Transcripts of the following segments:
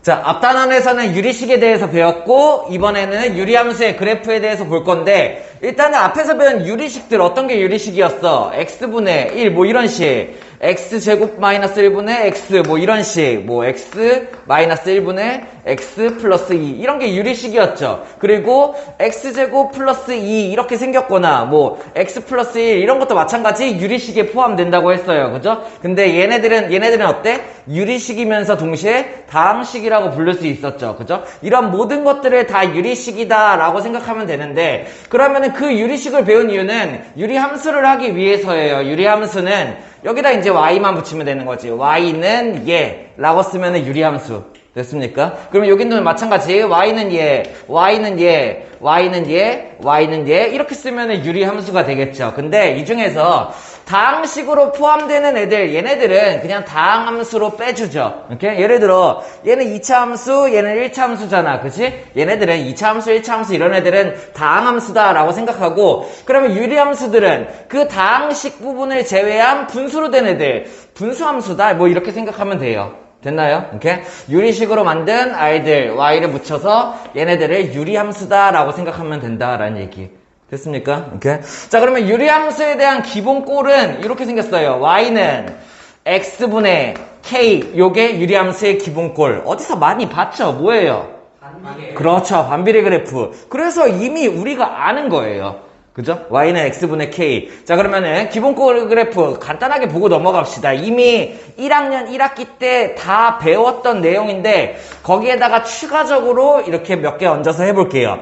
자, 앞단원에서는 유리식에 대해서 배웠고 이번에는 유리함수의 그래프에 대해서 볼 건데 일단은 앞에서 배운 유리식들 어떤 게 유리식이었어? x분의 1 뭐 이런 식 x제곱 마이너스 1분의 x 뭐 이런 식 뭐 x 마이너스 1분의 x 플러스 2 이런 게 유리식이었죠. 그리고 x제곱 플러스 2 이렇게 생겼거나 뭐 x 플러스 1 이런 것도 마찬가지 유리식에 포함된다고 했어요. 그죠? 근데 얘네들은 어때? 유리식이면서 동시에 다항식이라고 부를 수 있었죠. 그죠? 이런 모든 것들을 다 유리식이다라고 생각하면 되는데 그러면은 그 유리식을 배운 이유는 유리함수를 하기 위해서예요. 유리함수는 여기다 이제 y만 붙이면 되는 거지. y는 얘라고 쓰면은 유리함수. 됐습니까? 그럼 여기는 마찬가지. y는 얘, y는 얘, y는 얘, y는 얘 이렇게 쓰면은 유리함수가 되겠죠. 근데 이 중에서 다항식으로 포함되는 애들, 얘네들은 그냥 다항함수로 빼주죠. 이렇게? 예를 들어 얘는 2차 함수, 얘는 1차 함수잖아. 그치? 얘네들은 2차 함수, 1차 함수 이런 애들은 다항함수다라고 생각하고 그러면 유리함수들은 그 다항식 부분을 제외한 분수로 된 애들, 분수함수다. 뭐 이렇게 생각하면 돼요. 됐나요? 이렇게 유리식으로 만든 아이들 y를 붙여서 얘네들을 유리함수다라고 생각하면 된다라는 얘기. 됐습니까? 이렇게. 자, 그러면 유리함수에 대한 기본 꼴은 이렇게 생겼어요. y는 x분의 k 요게 유리함수의 기본 꼴. 어디서 많이 봤죠? 뭐예요? 반비례. 그렇죠. 반비례 그래프. 그래서 이미 우리가 아는 거예요. 그죠? y는 x분의 k. 자, 그러면은 기본 꼴 그래프 간단하게 보고 넘어갑시다. 이미 1학년 1학기 때 다 배웠던 내용인데 거기에다가 추가적으로 이렇게 몇 개 얹어서 해볼게요.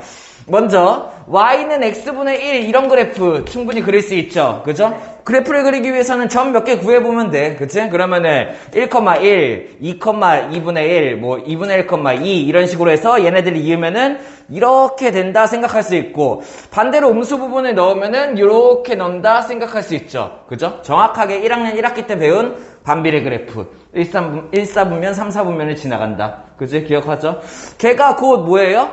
먼저 y는 x분의 1 이런 그래프 충분히 그릴 수 있죠. 그죠? 그래프를 그리기 위해서는 점 몇 개 구해보면 돼. 그치? 그러면은 1,1, 2,2분의 1, 뭐 2분의 1,2 이런 식으로 해서 얘네들이 이으면은 이렇게 된다 생각할 수 있고 반대로 음수 부분을 넣으면은 이렇게 넣는다 생각할 수 있죠. 그죠? 정확하게 1학년 1학기 때 배운 반비례 그래프 1, 4분면 3, 4분면을 지나간다. 그치? 기억하죠? 걔가 곧 뭐예요?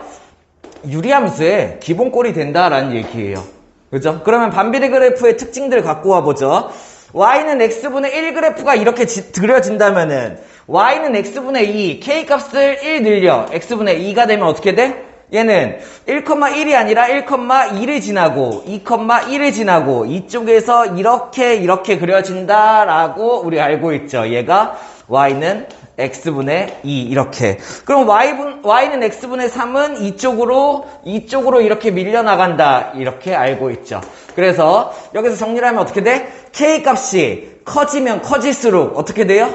유리함수의 기본꼴이 된다라는 얘기예요. 그죠? 그러면 반비례 그래프의 특징들 갖고 와보죠. y는 x분의 1 그래프가 이렇게 그려진다면은 y는 x분의 2, k 값을 1 늘려 x분의 2가 되면 어떻게 돼? 얘는 1,1이 아니라 1,2를 지나고 2,1을 지나고 이쪽에서 이렇게 그려진다라고 우리 알고 있죠. 얘가 y는 x분의 2 이렇게. 그럼 y는 x분의 3은 이쪽으로 이렇게 밀려나간다 이렇게 알고 있죠. 그래서 여기서 정리를 하면 어떻게 돼? k 값이 커지면 커질수록 어떻게 돼요?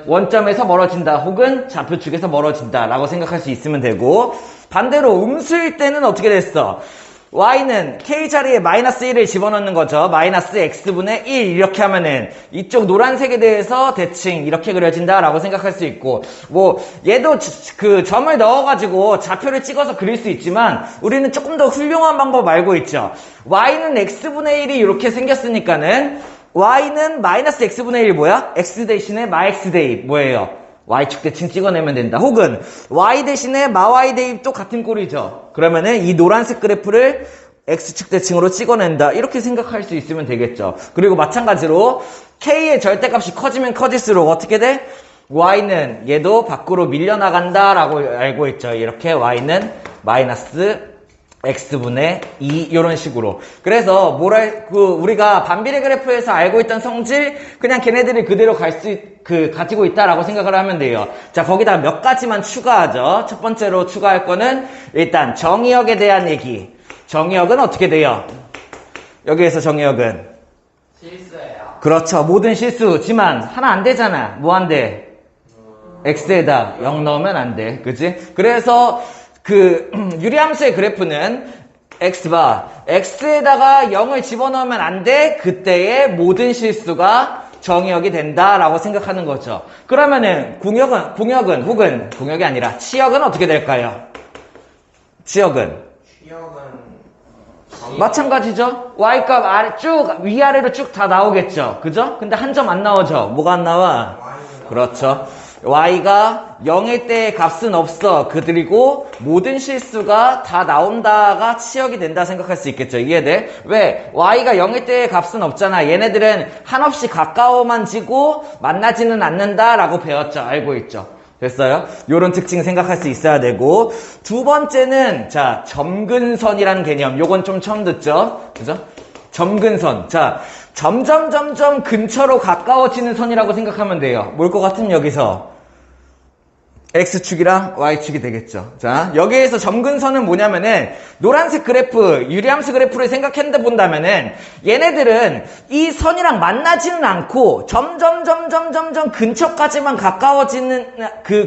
원점에서 멀어진다 혹은 좌표축에서 멀어진다 라고 생각할 수 있으면 되고 반대로 음수일 때는 어떻게 됐어? y는 k 자리에 마이너스 1을 집어넣는 거죠. 마이너스 x분의 1 이렇게 하면은 이쪽 노란색에 대해서 대칭 이렇게 그려진다라고 생각할 수 있고 뭐 얘도 그 점을 넣어가지고 좌표를 찍어서 그릴 수 있지만 우리는 조금 더 훌륭한 방법 알고 있죠. y는 x분의 1이 이렇게 생겼으니까는 y는 마이너스 x분의 1 뭐야? x 대신에 마x 대입 뭐예요? y축 대칭 찍어내면 된다. 혹은 y 대신에 마y 대입도 같은 꼴이죠. 그러면은 이 노란색 그래프를 x축 대칭으로 찍어낸다. 이렇게 생각할 수 있으면 되겠죠. 그리고 마찬가지로 k의 절대값이 커지면 커질수록 어떻게 돼? y는 얘도 밖으로 밀려나간다라고 알고 있죠. 이렇게 y는 마이너스 x분의 2 이런 식으로. 그래서 우리가 반비례 그래프에서 알고 있던 성질 그냥 걔네들이 그대로 가지고 있다라고 생각을 하면 돼요. 자, 거기다 몇 가지만 추가하죠. 첫 번째로 추가할 거는 일단 정의역에 대한 얘기. 정의역은 어떻게 돼요? 여기에서 정의역은 실수예요. 그렇죠. 모든 실수지만 하나 안 되잖아. 뭐 안 돼? x에다 0 넣으면 안 돼. 그치? 그래서 유리함수의 그래프는 x바 x에다가 0을 집어넣으면 안 돼. 그때의 모든 실수가 정의역이 된다라고 생각하는 거죠. 그러면은 공역은 혹은 공역이 아니라 치역은 어떻게 될까요? 치역은 마찬가지죠. y값 쭉 위아래로 쭉 다 나오겠죠. 그죠? 근데 한 점 안 나오죠. 뭐가 안 나와? 그렇죠. y가 0일 때의 값은 없어. 그리고 모든 실수가 다 나온다가 치역이 된다 생각할 수 있겠죠. 이해돼? 왜? y가 0일 때의 값은 없잖아. 얘네들은 한없이 가까워만 지고 만나지는 않는다라고 배웠죠. 알고 있죠. 됐어요? 요런 특징 생각할 수 있어야 되고, 두 번째는, 자, 점근선이라는 개념. 요건 좀 처음 듣죠? 그죠? 점근선. 자, 점점 근처로 가까워지는 선이라고 생각하면 돼요. 뭘 것 같으면 여기서 X축이랑 Y축이 되겠죠. 자, 여기에서 점근선은 뭐냐면은 노란색 그래프, 유리함수 그래프를 생각해 본다면은 얘네들은 이 선이랑 만나지는 않고 점점 근처까지만 가까워지는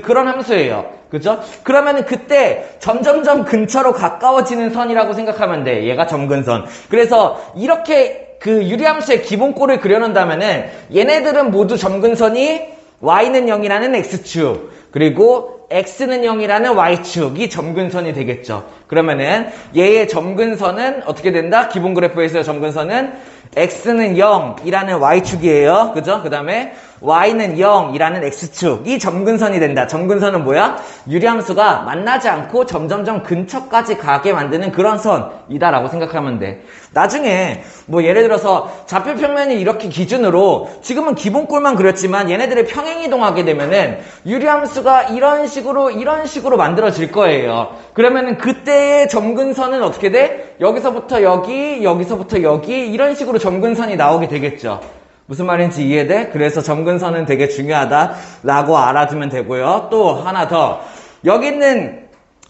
그런 함수예요. 그죠? 그러면은 그때 점점 근처로 가까워지는 선이라고 생각하면 돼. 얘가 점근선. 그래서 이렇게 그 유리함수의 기본꼴을 그려놓는다면은 얘네들은 모두 점근선이 Y는 0이라는 X축, 그리고 X는 0이라는 Y축이 점근선이 되겠죠. 그러면은 얘의 점근선은 어떻게 된다? 기본 그래프에서의 점근선은 X는 0이라는 Y축이에요. 그죠? 그 다음에 Y는 0이라는 X축이 점근선이 된다. 점근선은 뭐야? 유리함수가 만나지 않고 점점 근처까지 가게 만드는 그런 선이다라고 생각하면 돼. 나중에 뭐 예를 들어서 좌표 평면이 이렇게 기준으로 지금은 기본꼴만 그렸지만 얘네들이 평행이동하게 되면은 유리함수가 이런 식으로 만들어질 거예요. 그러면은 그때의 점근선은 어떻게 돼? 여기서부터 여기, 여기서부터 여기 이런 식으로 점근선이 나오게 되겠죠. 무슨 말인지 이해돼? 그래서 점근선은 되게 중요하다라고 알아두면 되고요. 또 하나 더. 여기 있는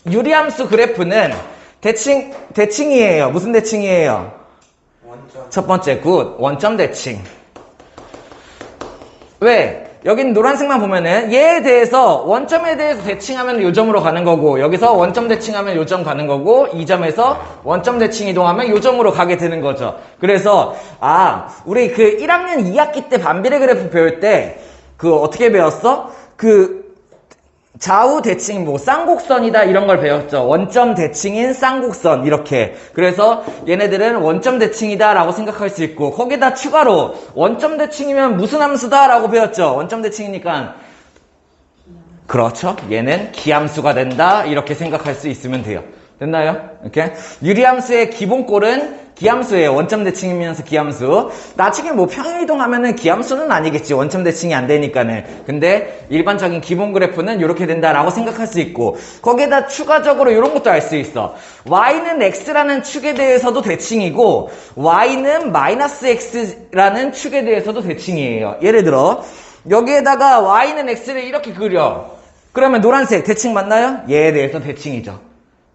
유리함수 그래프는 대칭이에요. 무슨 대칭이에요? 원점. 첫 번째, 굿. 원점 대칭. 왜? 여긴 노란색만 보면은 얘에 대해서 원점에 대해서 대칭하면 요점으로 가는 거고, 여기서 원점 대칭하면 요점 가는 거고, 이 점에서 원점 대칭 이동하면 요점으로 가게 되는 거죠. 그래서 우리 그 1학년 2학기 때 반비례 그래프 배울 때 어떻게 배웠어? 좌우 대칭 쌍곡선이다 이런 걸 배웠죠. 원점 대칭인 쌍곡선 이렇게. 그래서 얘네들은 원점 대칭이다 라고 생각할 수 있고, 거기다 추가로 원점 대칭이면 무슨 함수다 라고 배웠죠. 원점 대칭이니까 그렇죠. 얘는 기함수가 된다 이렇게 생각할 수 있으면 돼요. 됐나요? 이렇게 유리함수의 기본꼴은 기함수예요. 원점 대칭이면서 기함수. 나중에 뭐 평행이동하면은 기함수는 아니겠지. 원점 대칭이 안 되니까는. 근데 일반적인 기본 그래프는 이렇게 된다라고 생각할 수 있고, 거기에다 추가적으로 이런 것도 알 수 있어. Y는 X라는 축에 대해서도 대칭이고, Y는 마이너스 X라는 축에 대해서도 대칭이에요. 예를 들어 여기에다가 Y는 X를 이렇게 그려. 그러면 노란색 대칭 맞나요? 얘에 대해서 대칭이죠.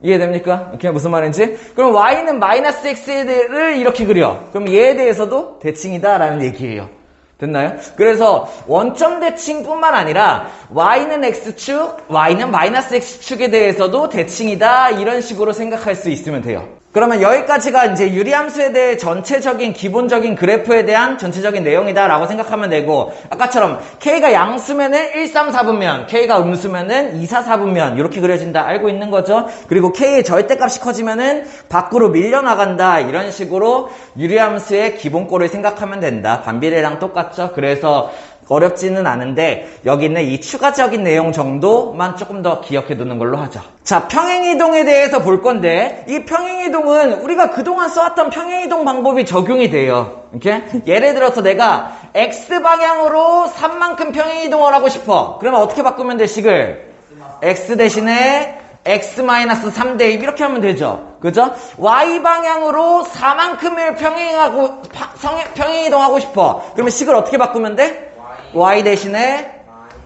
이해됩니까? 이게 무슨 말인지? 그럼 Y는 마이너스 X를 이렇게 그려. 그럼 얘에 대해서도 대칭이다라는 얘기예요. 됐나요? 그래서 원점 대칭뿐만 아니라 Y는 X축, Y는 마이너스 X축에 대해서도 대칭이다 이런 식으로 생각할 수 있으면 돼요. 그러면 여기까지가 이제 유리함수에 대해 전체적인 기본적인 그래프에 대한 전체적인 내용이다 라고 생각하면 되고, 아까처럼 K가 양수면은 1, 3, 4분면, K가 음수면은 2, 4, 4분면 이렇게 그려진다 알고 있는 거죠. 그리고 K의 절대값이 커지면은 밖으로 밀려나간다 이런 식으로 유리함수의 기본꼴을 생각하면 된다. 반비례랑 똑같죠. 그래서 어렵지는 않은데 여기 있는 이 추가적인 내용 정도만 조금 더 기억해 두는 걸로 하죠. 자, 평행이동에 대해서 볼 건데, 이 평행이동은 우리가 그동안 써왔던 평행이동 방법이 적용이 돼요. 이렇게 예를 들어서 내가 X방향으로 3만큼 평행이동을 하고 싶어. 그러면 어떻게 바꾸면 돼, 식을? X 대신에 X-3 대입 이렇게 하면 되죠. 그죠? Y방향으로 4만큼을 평행이동하고 싶어. 그러면 식을 어떻게 바꾸면 돼? Y 대신에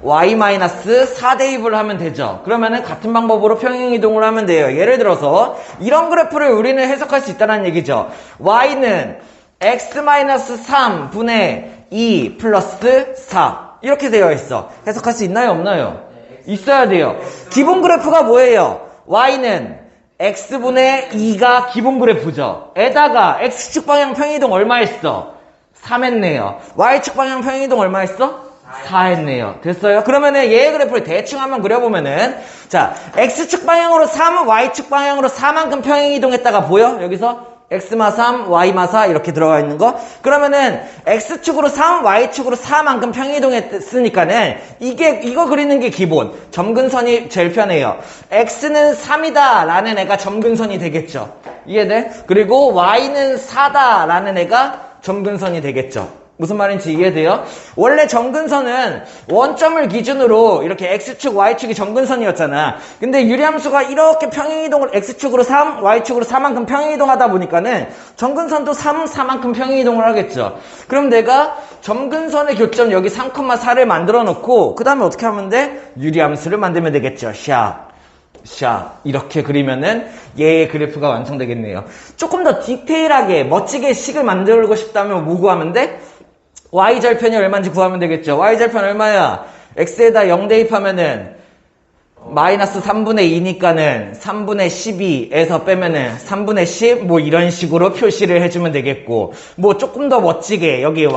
Y-4 대입을 하면 되죠. 그러면은 같은 방법으로 평행이동을 하면 돼요. 예를 들어서 이런 그래프를 우리는 해석할 수 있다는 얘기죠. Y는 X-3분의 2 플러스 4 이렇게 되어 있어. 해석할 수 있나요? 없나요? 있어야 돼요. 기본 그래프가 뭐예요? Y는 X분의 2가 기본 그래프죠. 에다가 X축 방향 평행이동 얼마 했어? 3 했네요. Y축 방향 평행이동 얼마 했어? 4 했네요. 됐어요? 그러면은 얘의 그래프를 대충 한번 그려보면은, 자, X축 방향으로 3은 Y축 방향으로 4만큼 평행이동했다가 보여? 여기서 X마 3, Y마 4 이렇게 들어가 있는 거? 그러면은 X축으로 3, Y축으로 4만큼 평행이동했으니까는 이거 그리는 게 기본. 점근선이 제일 편해요. X는 3이다 라는 애가 점근선이 되겠죠. 이해돼? 그리고 Y는 4다 라는 애가 점근선이 되겠죠. 무슨 말인지 이해돼요? 원래 정근선은 원점을 기준으로 이렇게 X축, Y축이 정근선이었잖아. 근데 유리함수가 이렇게 평행이동을 X축으로 3, Y축으로 4만큼 평행이동하다 보니까는 정근선도 3, 4만큼 평행이동을 하겠죠. 그럼 내가 정근선의 교점 여기 3,4를 만들어 놓고 그 다음에 어떻게 하면 돼? 유리함수를 만들면 되겠죠. 샤 이렇게 그리면은 얘의 그래프가 완성되겠네요. 조금 더 디테일하게 멋지게 식을 만들고 싶다면 뭐 구하면 돼? y절편이 얼마인지 구하면 되겠죠. y절편 얼마야? x에다 0 대입하면은 마이너스 3분의 2니까는 3분의 12에서 빼면은 3분의 10 뭐 이런 식으로 표시를 해주면 되겠고, 뭐 조금 더 멋지게 여기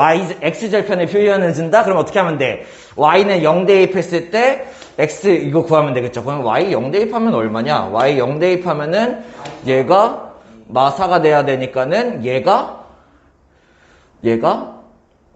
x절편에 표현을 준다? 그럼 어떻게 하면 돼? y는 0 대입했을 때 x 이거 구하면 되겠죠. 그럼 y 0 대입하면 얼마냐? y 0 대입하면은 얘가 마사가 돼야 되니까는 얘가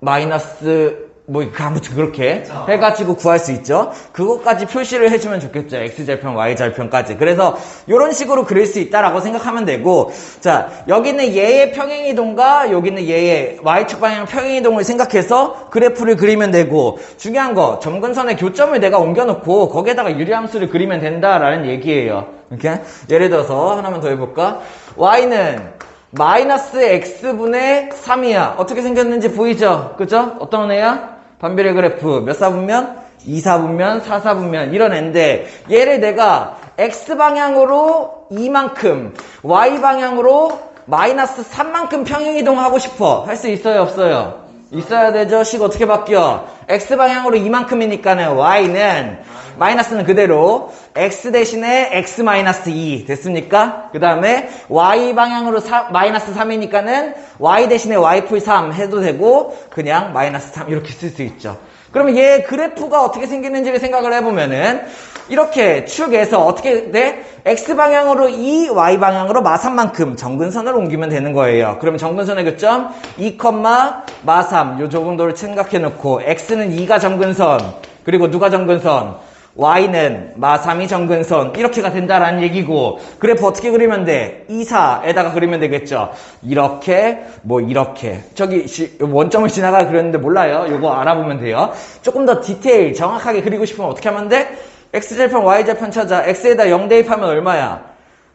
마이너스 뭐 아무튼 그렇게 해가지고 구할 수 있죠. 그것까지 표시를 해주면 좋겠죠. x절편, y절편까지. 그래서 이런 식으로 그릴 수 있다라고 생각하면 되고, 자 여기는 얘의 평행이동과 여기는 얘의 y축 방향 평행이동을 생각해서 그래프를 그리면 되고, 중요한 거 점근선의 교점을 내가 옮겨놓고 거기에다가 유리함수를 그리면 된다라는 얘기예요. 이렇게 예를 들어서 하나만 더 해볼까? y는 마이너스 x분의 3이야. 어떻게 생겼는지 보이죠? 그죠? 어떤 애야? 반비례 그래프 몇 사분면? 2사분면, 4사분면 이런 애인데, 얘를 내가 x방향으로 2만큼 y방향으로 마이너스 3만큼 평행이동하고 싶어. 할 수 있어요? 없어요? 있어야 되죠. 식 어떻게 바뀌어? x방향으로 2만큼이니까는 y는 마이너스는 그대로 x 대신에 x 마이너스 2 됐습니까? 그 다음에 y 방향으로 마이너스 3이니까는 y 대신에 y풀 3 해도 되고 그냥 마이너스 3 이렇게 쓸 수 있죠. 그러면 얘 그래프가 어떻게 생기는지를 생각을 해보면은 이렇게 축에서 어떻게 돼? x방향으로 2, y방향으로 마3만큼 정근선을 옮기면 되는 거예요. 그러면 정근선의 교점 2, 마3 요 정도를 생각해 놓고 x는 2가 정근선, 그리고 누가 정근선? y는 마3이 정근선, 이렇게가 된다라는 얘기고, 그래프 어떻게 그리면 돼? 2, 4에다가 그리면 되겠죠. 이렇게 뭐 이렇게 저기 원점을 지나가 그렸는데 몰라요. 요거 알아보면 돼요. 조금 더 디테일 정확하게 그리고 싶으면 어떻게 하면 돼? x절편 y절편 찾아. x에다 0 대입하면 얼마야?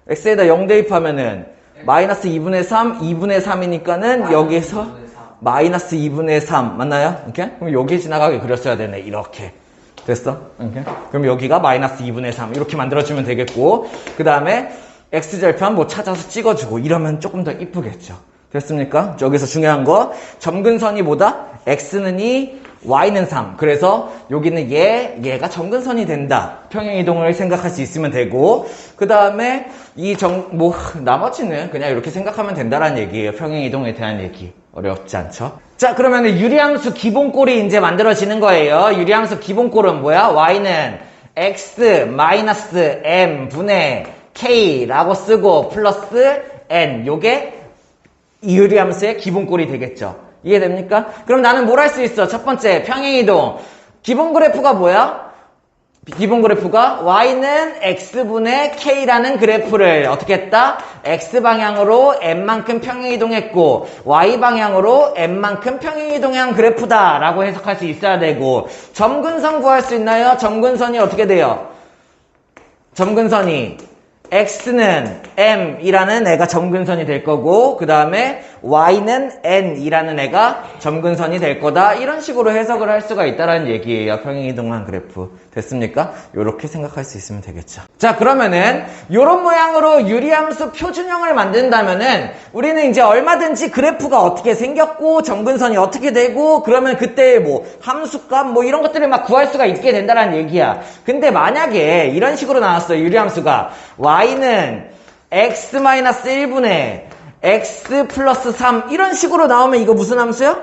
x에다 0 대입하면은 마이너스 2분의 3, 2분의 3이니까는 여기에서 마이너스 2분의 3 맞나요? 이렇게? 그럼 여기 지나가게 그렸어야 되네. 이렇게 됐어? 이렇게? 그럼 여기가 마이너스 2분의 3 이렇게 만들어주면 되겠고, 그 다음에 x절편 뭐 찾아서 찍어주고 이러면 조금 더 이쁘겠죠. 됐습니까? 여기서 중요한 거 점근선이 뭐다? x는 2, y는 3. 그래서 여기는 얘가 점근선이 된다. 평행이동을 생각할 수 있으면 되고, 그 다음에 나머지는 그냥 이렇게 생각하면 된다라는 얘기예요. 평행이동에 대한 얘기. 어렵지 않죠? 자, 그러면 유리함수 기본꼴이 이제 만들어지는 거예요. 유리함수 기본꼴은 뭐야? y는 x 마이너스 m 분의 k라고 쓰고 플러스 n. 요게 이 유리함수의 기본꼴이 되겠죠. 이해됩니까? 그럼 나는 뭘 할 수 있어? 첫 번째, 평행이동. 기본 그래프가 뭐야? 기본 그래프가 y는 x분의 k라는 그래프를 어떻게 했다? x방향으로 n만큼 평행이동했고 y방향으로 n만큼 평행이동한 그래프다 라고 해석할 수 있어야 되고, 점근선 구할 수 있나요? 점근선이 어떻게 돼요? 점근선이 x는 m이라는 애가 점근선이 될 거고, 그 다음에 y는 n이라는 애가 점근선이 될 거다. 이런 식으로 해석을 할 수가 있다는 얘기예요. 평행이동한 그래프. 됐습니까? 이렇게 생각할 수 있으면 되겠죠. 자, 그러면은 이런 모양으로 유리함수 표준형을 만든다면은 우리는 이제 얼마든지 그래프가 어떻게 생겼고 점근선이 어떻게 되고 그러면 그때 뭐 함수값 뭐 이런 것들을 막 구할 수가 있게 된다는 얘기야. 근데 만약에 이런 식으로 나왔어요. 유리함수가 y는 x-1분의 x 플러스 3 이런 식으로 나오면 이거 무슨 함수야?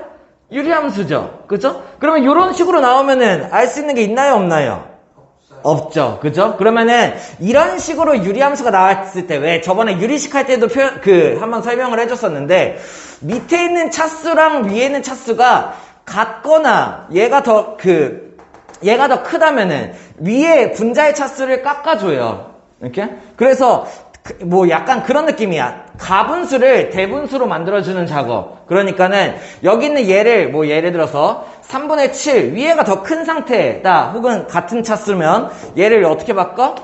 유리함수죠. 그죠? 그러면 이런 식으로 나오면은 알 수 있는 게 있나요? 없나요? 없죠. 그죠? 그러면은 이런 식으로 유리함수가 나왔을 때, 왜 저번에 유리식 할 때도 한번 설명을 해줬었는데, 밑에 있는 차수랑 위에 있는 차수가 같거나 얘가 더 크다면은 위에 분자의 차수를 깎아줘요. 이렇게? 그래서 뭐 약간 그런 느낌이야. 가분수를 대분수로 만들어주는 작업. 그러니까는 여기 있는 얘를 뭐 예를 들어서 3분의 7 위에가 더 큰 상태다 혹은 같은 차수면 얘를 어떻게 바꿔?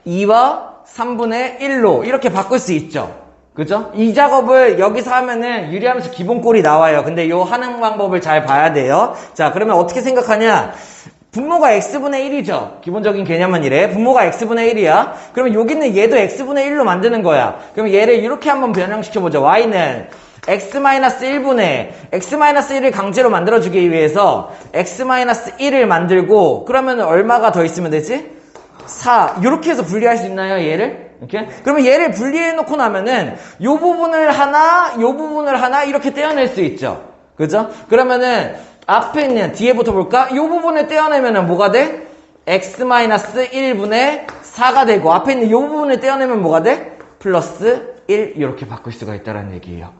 2와 3분의 1로 이렇게 바꿀 수 있죠. 그죠? 이 작업을 여기서 하면은 유리함수 기본꼴이 나와요. 근데 요 하는 방법을 잘 봐야 돼요. 자, 그러면 어떻게 생각하냐? 분모가 x분의 1이죠. 기본적인 개념은 이래. 분모가 x분의 1이야. 그러면 여기 있는 얘도 x분의 1로 만드는 거야. 그럼 얘를 이렇게 한번 변형시켜보자. y는 x-1분의 x-1을 강제로 만들어주기 위해서 x-1을 만들고 그러면 얼마가 더 있으면 되지? 4. 이렇게 해서 분리할 수 있나요, 얘를? 이렇게? 그러면 얘를 분리해 놓고 나면은 요 부분을 하나, 요 부분을 하나 이렇게 떼어낼 수 있죠. 그죠? 그러면은 앞에 있는 뒤에부터 볼까? 이 부분을 떼어내면 뭐가 돼? x-1분의 4가 되고 앞에 있는 이 부분을 떼어내면 뭐가 돼? 플러스 1 이렇게 바꿀 수가 있다는 얘기예요.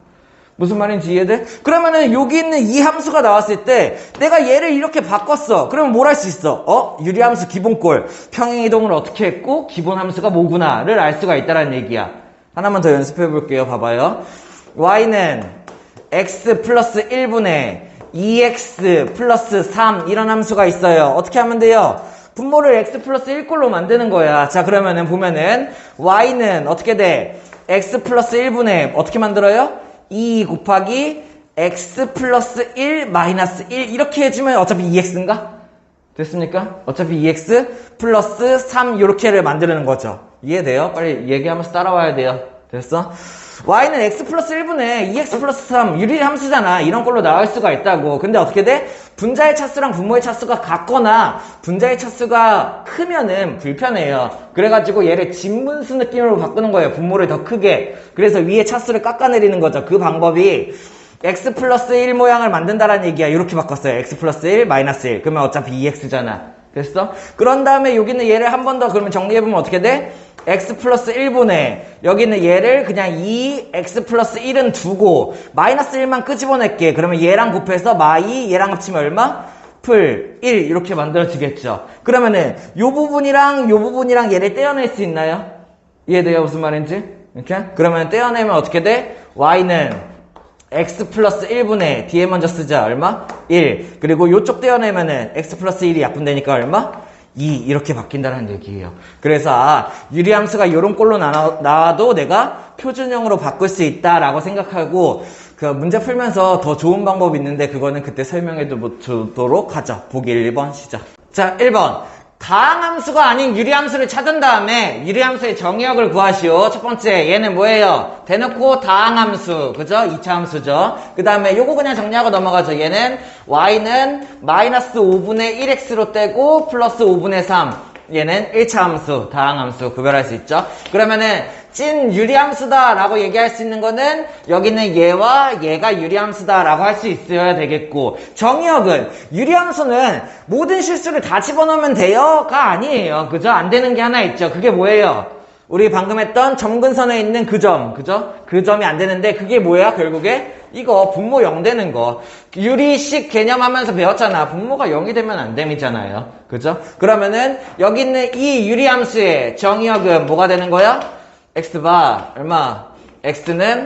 무슨 말인지 이해돼? 그러면은 여기 있는 이 함수가 나왔을 때 내가 얘를 이렇게 바꿨어. 그러면 뭘 할 수 있어? 유리함수 기본꼴 평행이동을 어떻게 했고 기본 함수가 뭐구나를 알 수가 있다는 얘기야. 하나만 더 연습해 볼게요. 봐봐요. y는 x 플러스 1분의 2x 플러스 3 이런 함수가 있어요. 어떻게 하면 돼요? 분모를 x 플러스 1꼴로 만드는 거야. 자, 그러면은 보면은 y는 어떻게 돼? x 플러스 1분의 어떻게 만들어요? 2 곱하기 x 플러스 1 마이너스 1 이렇게 해주면 어차피 2x인가? 됐습니까? 어차피 2x 플러스 3 이렇게를 만드는 거죠. 이해돼요? 빨리 얘기하면서 따라와야 돼요. 됐어? y는 x 플러스 1분의 2x 플러스 3 유리함수잖아. 이런 걸로 나올 수가 있다고. 근데 어떻게 돼? 분자의 차수랑 분모의 차수가 같거나 분자의 차수가 크면은 불편해요. 그래가지고 얘를 진분수 느낌으로 바꾸는 거예요. 분모를 더 크게. 그래서 위에 차수를 깎아내리는 거죠. 그 방법이 x 플러스 1 모양을 만든다라는 얘기야. 이렇게 바꿨어요. x 플러스 1 마이너스 1 그러면 어차피 2x잖아. 됐어? 그런 다음에 여기는 얘를 한 번 더 그러면 정리해보면 어떻게 돼? x 플러스 1분의 여기는 얘를 그냥 2x 플러스 1은 두고 마이너스 1만 끄집어낼게. 그러면 얘랑 곱해서 마이 얘랑 합치면 얼마? 풀 1 이렇게 만들어지겠죠. 그러면은 요 부분이랑 얘를 떼어낼 수 있나요? 이해돼요? 무슨 말인지? 이렇게? 그러면 떼어내면 어떻게 돼? y는 x 플러스 1분의 뒤에 먼저 쓰자. 얼마? 1. 그리고 요쪽 떼어내면은 x 플러스 1이 약분되니까 얼마? 2 이렇게 바뀐다는 얘기예요. 그래서 유리함수가 이런 꼴로 나와도 내가 표준형으로 바꿀 수 있다라고 생각하고 그 문제 풀면서 더 좋은 방법이 있는데 그거는 그때 설명해 주도록 하죠. 보기 1번 시작. 자, 1번 다항함수가 아닌 유리함수를 찾은 다음에 유리함수의 정의역을 구하시오. 첫 번째 얘는 뭐예요? 대놓고 다항함수 그죠? 2차 함수죠. 그 다음에 요거 그냥 정리하고 넘어가죠. 얘는 y는 마이너스 5분의 1x로 떼고 플러스 5분의 3 얘는 1차 함수 다항함수 구별할 수 있죠. 그러면은 찐 유리함수다 라고 얘기할 수 있는 거는 여기는 얘와 얘가 유리함수다 라고 할 수 있어야 되겠고 정의역은 유리함수는 모든 실수를 다 집어넣으면 돼요 가 아니에요. 그죠? 안 되는 게 하나 있죠. 그게 뭐예요? 우리 방금 했던 점근선에 있는 그 점 그죠? 그 점이 안 되는데 그게 뭐야? 결국에 이거 분모 0 되는 거 유리식 개념하면서 배웠잖아. 분모가 0이 되면 안 됨이잖아요. 그죠? 그러면은 여기 있는 이 유리함수의 정의역은 뭐가 되는 거야? x바 얼마? x는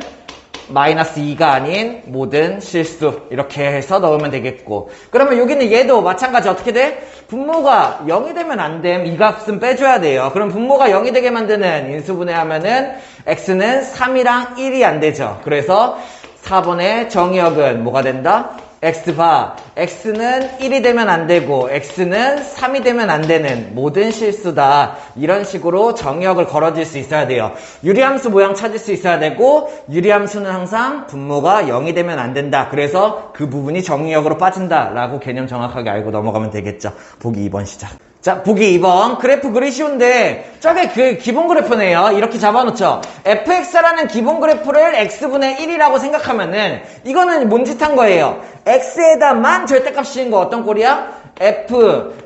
마이너스 2가 아닌 모든 실수 이렇게 해서 넣으면 되겠고 그러면 여기는 얘도 마찬가지 어떻게 돼? 분모가 0이 되면 안 됨. 이 값은 빼줘야 돼요. 그럼 분모가 0이 되게 만드는 인수분해하면은 x는 3이랑 1이 안 되죠. 그래서 4번의 정의역은 뭐가 된다? x바 x는 1이 되면 안 되고 x는 3이 되면 안 되는 모든 실수다. 이런 식으로 정의역을 걸어줄 수 있어야 돼요. 유리함수 모양 찾을 수 있어야 되고 유리함수는 항상 분모가 0이 되면 안 된다. 그래서 그 부분이 정의역으로 빠진다 라고 개념 정확하게 알고 넘어가면 되겠죠. 보기 2번 시작. 자, 보기 2번. 그래프 그리 쉬운데 저게 그 기본 그래프네요. 이렇게 잡아놓죠. fx라는 기본 그래프를 x분의 1이라고 생각하면은 이거는 뭔짓한 거예요. x에다만 절대값 씌운 거 어떤 꼴이야?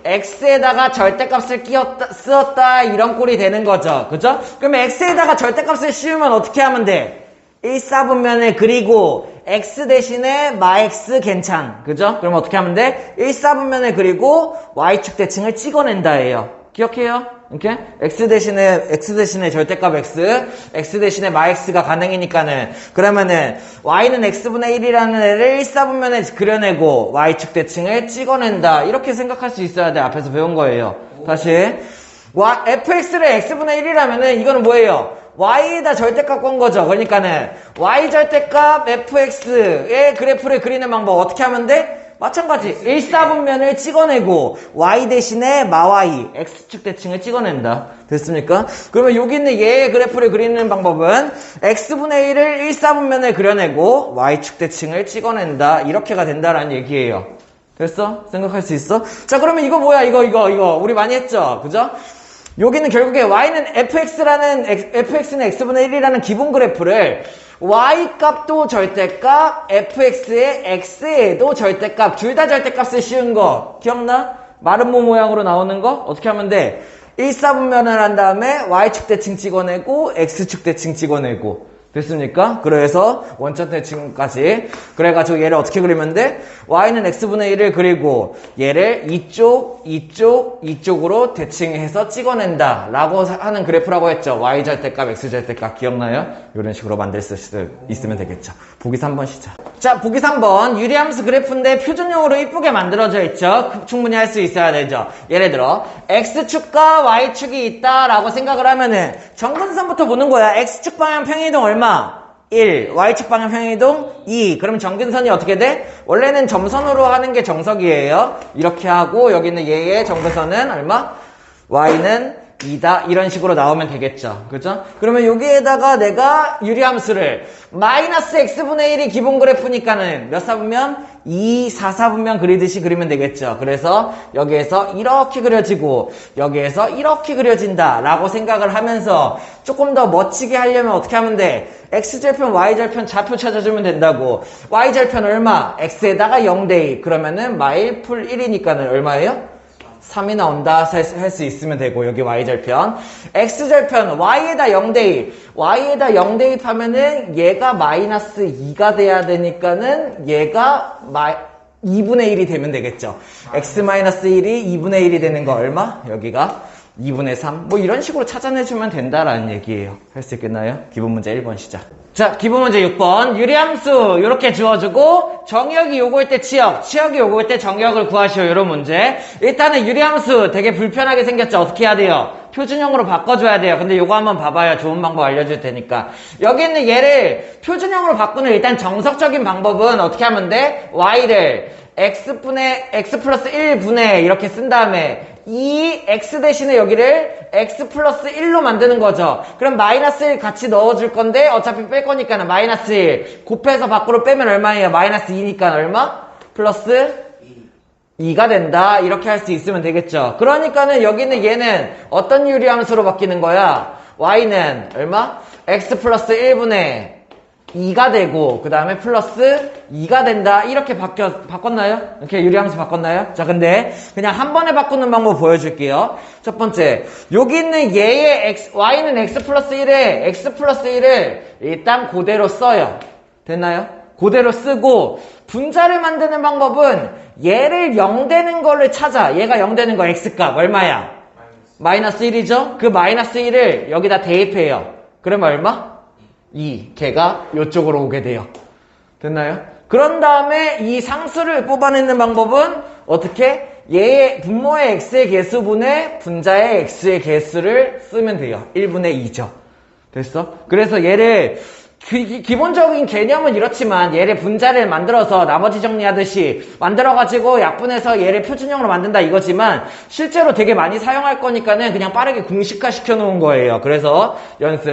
x에다가 절대값을 쓰었다 이런 꼴이 되는 거죠. 그죠? 그러면 x에다가 절대값을 씌우면 어떻게 하면 돼? 1사분면을 그리고 x 대신에 마x 괜찮. 그죠? 그럼 어떻게 하면 돼? 1사분면을 그리고 y축 대칭을 찍어낸다 예요. 기억해요? 이렇게 x 대신에 절대값 x 대신에 마x가 가능이니까는 그러면은 y는 x분의 1이라는 애를 1사분면에 그려내고 y축 대칭을 찍어낸다. 이렇게 생각할 수 있어야 돼. 앞에서 배운 거예요. 다시 fx를 x분의 1이라면은 이거는 뭐예요? y에다 절대값 건 거죠. 그러니까는 y 절대값 fx의 그래프를 그리는 방법 어떻게 하면 돼? 마찬가지 1사분면을 찍어내고 y 대신에 마y x축 대칭을 찍어낸다. 됐습니까? 그러면 여기 있는 얘의 그래프를 그리는 방법은 x분의 1을 1사분면에 그려내고 y축 대칭을 찍어낸다. 이렇게가 된다라는 얘기예요. 됐어? 생각할 수 있어? 자, 그러면 이거 뭐야? 이거 우리 많이 했죠? 그죠? 여기는 결국에 y는 fx는 x분의 1이라는 기본 그래프를 y 값도 절대값, fx의 x에도 절대값, 둘 다 절대값을 씌운 거 기억나? 마른 모 모양으로 나오는 거 어떻게 하면 돼? 1사분면을 한 다음에 y축 대칭 찍어내고 x축 대칭 찍어내고 됐습니까? 그래서 원점 대칭까지 그래가지고 얘를 어떻게 그리면 돼? y는 x분의 1을 그리고 얘를 이쪽으로 대칭해서 찍어낸다 라고 하는 그래프라고 했죠. y 절대값, x 절대값 기억나요? 이런 식으로 만들 수 있으면 되겠죠. 보기 3번 시작. 자, 보기 3번 유리함수 그래프인데 표준형으로 이쁘게 만들어져 있죠. 충분히 할 수 있어야 되죠. 예를 들어 x축과 y축이 있다 라고 생각을 하면은 정근선부터 보는 거야. x축 방향 평행이동 얼마? 1, y축 방향 평행이동 2. 그럼 정근선이 어떻게 돼? 원래는 점선으로 하는 게 정석이에요. 이렇게 하고 여기는 얘의 정근선은 얼마? y는 2다. 이런 식으로 나오면 되겠죠. 그죠? 그러면 여기에다가 내가 유리함수를 마이너스 x분의 1이 기본 그래프니까는 몇 사분면? 2, 4사분면 그리듯이 그리면 되겠죠. 그래서 여기에서 이렇게 그려지고 여기에서 이렇게 그려진다 라고 생각을 하면서 조금 더 멋지게 하려면 어떻게 하면 돼? x절편, y절편 좌표 찾아주면 된다고. y절편 얼마? x에다가 0대2 그러면은 마일 풀 1이니까는 얼마예요? 3이 나온다 할 수 있으면 되고 여기 y절편 x절편 y에다 0대입 y에다 0대입 하면은 얘가 마이너스 2가 돼야 되니까는 얘가 2분의 1이 되면 되겠죠. x 마이너스 1이 2분의 1이 되는 거 얼마? 여기가 2분의 3 뭐 이런 식으로 찾아내주면 된다라는 얘기예요. 할 수 있겠나요? 기본 문제 1번 시작. 자, 기본 문제 6번 유리함수 이렇게 주어주고 정역이 요구할 때 치역이 요구할 때 정역을 구하시오. 이런 문제. 일단은 유리함수 되게 불편하게 생겼죠. 어떻게 해야 돼요? 표준형으로 바꿔줘야 돼요. 근데 요거 한번 봐봐요. 좋은 방법 알려줄 테니까. 여기 있는 얘를 표준형으로 바꾸는 일단 정석적인 방법은 어떻게 하면 돼? y를 x 플러스 1분의 이렇게 쓴 다음에 이 x 대신에 여기를 x 플러스 1로 만드는 거죠. 그럼 마이너스 1 같이 넣어줄 건데 어차피 뺄 거니까는 마이너스 1 곱해서 밖으로 빼면 얼마예요? 마이너스 2니까 얼마? 플러스 2가 된다. 이렇게 할 수 있으면 되겠죠. 그러니까는 여기는 얘는 어떤 유리함수로 바뀌는 거야? y는 얼마? x 플러스 1분의 2가 되고 그 다음에 플러스 2가 된다. 이렇게 바꿨나요? 이렇게 유리함수 바꿨나요? 자, 근데 그냥 한 번에 바꾸는 방법 보여줄게요. 첫 번째, 여기 있는 얘의 y는 x 플러스 1을 일단 그대로 써요. 됐나요? 그대로 쓰고 분자를 만드는 방법은 얘를 0 되는 거를 찾아. 얘가 0 되는 거 x값 얼마야? 마이너스 1이죠? 그 마이너스 1을 여기다 대입해요. 그러면 얼마? 2. 걔가 이쪽으로 오게 돼요. 됐나요? 그런 다음에 이 상수를 뽑아내는 방법은 어떻게? 얘의 분모의 x의 개수분의 분자의 x의 개수를 쓰면 돼요. 1분의 2죠. 됐어? 그래서 얘를 기본적인 개념은 이렇지만 얘를 분자를 만들어서 나머지 정리하듯이 만들어가지고 약분해서 얘를 표준형으로 만든다 이거지만 실제로 되게 많이 사용할 거니까는 그냥 빠르게 공식화 시켜놓은 거예요. 그래서 연습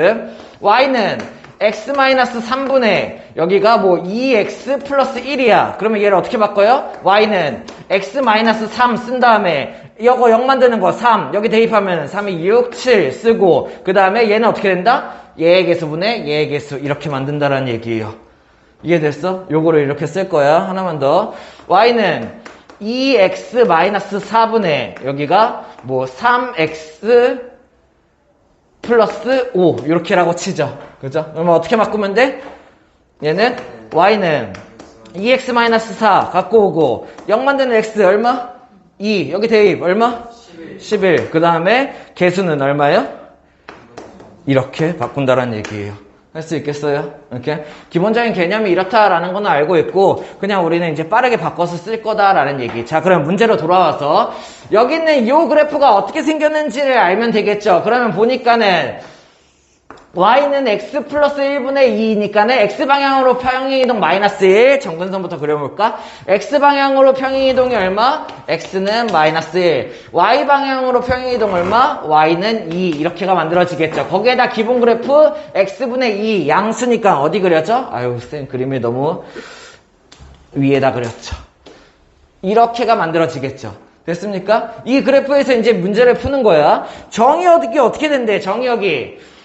y는 x-3분의 여기가 뭐 2x 플러스 1이야. 그러면 얘를 어떻게 바꿔요? y는 x-3 쓴 다음에 이거 0 만드는 거 3 여기 대입하면 3이 6, 7 쓰고 그 다음에 얘는 어떻게 된다? 얘의 개수분의 얘의 개수 이렇게 만든다라는 얘기예요. 이해됐어? 요거를 이렇게 쓸 거야. 하나만 더. y는 2x-4분의 여기가 뭐 3x 플러스 5 이렇게라고 치죠. 그죠? 그러면 어떻게 바꾸면 돼? 얘는 y는 2x-4 갖고 오고 0 만드는 x 얼마? 2 여기 대입 얼마? 11. 그 다음에 개수는 얼마요? 이렇게 바꾼다라는 얘기예요. 할 수 있겠어요? 이렇게 기본적인 개념이 이렇다라는 거는 알고 있고 그냥 우리는 이제 빠르게 바꿔서 쓸 거다라는 얘기. 자, 그럼 문제로 돌아와서 여기 있는 이 그래프가 어떻게 생겼는지를 알면 되겠죠. 그러면 보니까는 y는 x 플러스 1분의 2니까는 x방향으로 평행이동 마이너스 1. 정근선부터 그려볼까? x방향으로 평행이동이 얼마? x는 마이너스 1. y방향으로 평행이동 얼마? y는 2. 이렇게가 만들어지겠죠. 거기에다 기본 그래프 x분의 2 양수니까 어디 그려져? 아유, 쌤 그림을 너무 위에다 그렸죠. 이렇게가 만들어지겠죠. 됐습니까? 이 그래프에서 이제 문제를 푸는 거야. 정의역이 어떻게 된대? 정의역이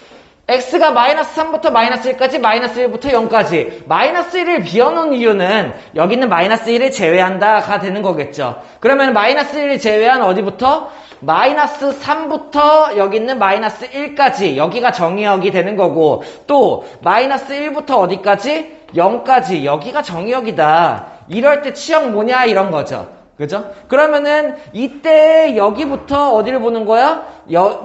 x가 마이너스 3부터 마이너스 1까지, 마이너스 1부터 0까지. 마이너스 1을 비워놓은 이유는 여기 있는 마이너스 1을 제외한다가 되는 거겠죠. 그러면 마이너스 1을 제외한 어디부터? 마이너스 3부터 여기 있는 마이너스 1까지. 여기가 정의역이 되는 거고, 또 마이너스 1부터 어디까지? 0까지. 여기가 정의역이다. 이럴 때 치역 뭐냐? 이런 거죠. 그죠? 그러면은 이때 여기부터 어디를 보는 거야?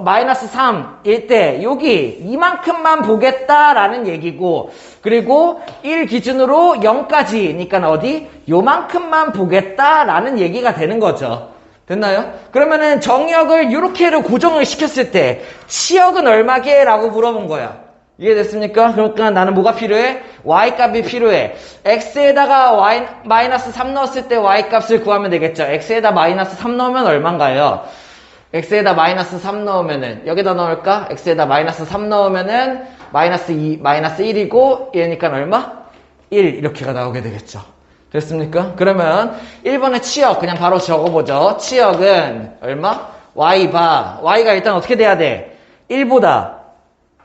마이너스 3일 때 여기 이만큼만 보겠다라는 얘기고, 그리고 1 기준으로 0까지니까 어디? 요만큼만 보겠다라는 얘기가 되는 거죠. 됐나요? 그러면은 정역을 요렇게로 고정을 시켰을 때 치역은 얼마게? 라고 물어본 거야. 이해됐습니까? 그러니까 나는 뭐가 필요해? y값이 필요해. x에다가 마이너스 3 넣었을 때 y값을 구하면 되겠죠. x에다 마이너스 3 넣으면 얼만가요? x에다 마이너스 3 넣으면은 여기다 넣을까? x에다 마이너스 3 넣으면은 마이너스 2, 마이너스 1이고 얘니까 얼마? 1 이렇게가 나오게 되겠죠. 됐습니까? 그러면 1번의 치역 그냥 바로 적어보죠. 치역은 얼마? y가 일단 어떻게 돼야 돼? 1보다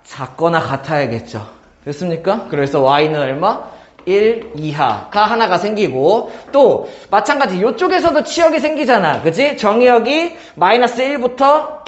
작거나 같아야겠죠. 됐습니까? 그래서 y는 얼마? 1 이하가 하나가 생기고, 또 마찬가지 이쪽에서도 치역이 생기잖아. 그치? 정의역이 마이너스 1부터